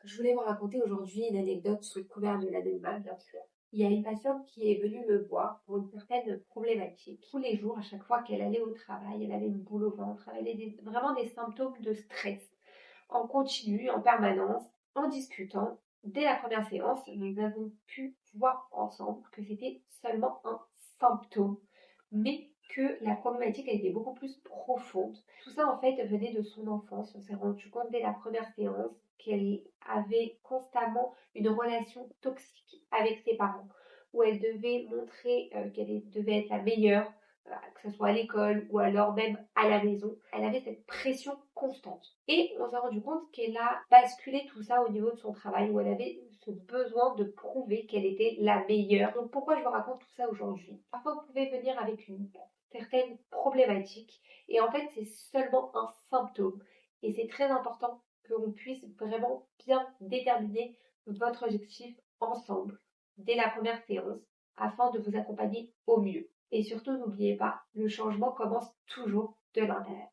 Je voulais vous raconter aujourd'hui une anecdote sous le couvert de l'anonymat, bien sûr. Il y a une patiente qui est venue me voir pour une certaine problématique. Tous les jours, à chaque fois qu'elle allait au travail, elle avait une boule au ventre, elle avait vraiment des symptômes de stress en continu, en permanence, en discutant. Dès la première séance, nous avons pu voir ensemble que c'était seulement un symptôme, mais que la problématique elle était beaucoup plus profonde. Tout ça en fait venait de son enfance. On s'est rendu compte dès la première séance qu'elle avait constamment une relation toxique avec ses parents, où elle devait montrer qu'elle devait être la meilleure, que ce soit à l'école ou alors même à la maison. Elle avait cette pression constante. Et on s'est rendu compte qu'elle a basculé tout ça au niveau de son travail, où elle avait ce besoin de prouver qu'elle était la meilleure. Donc pourquoi je vous raconte tout ça aujourd'hui? Parfois vous pouvez venir avec une certaine problématique et en fait c'est seulement un symptôme. Et c'est très important que l'on puisse vraiment bien déterminer votre objectif ensemble dès la première séance afin de vous accompagner au mieux. Et surtout, n'oubliez pas, le changement commence toujours de l'intérieur.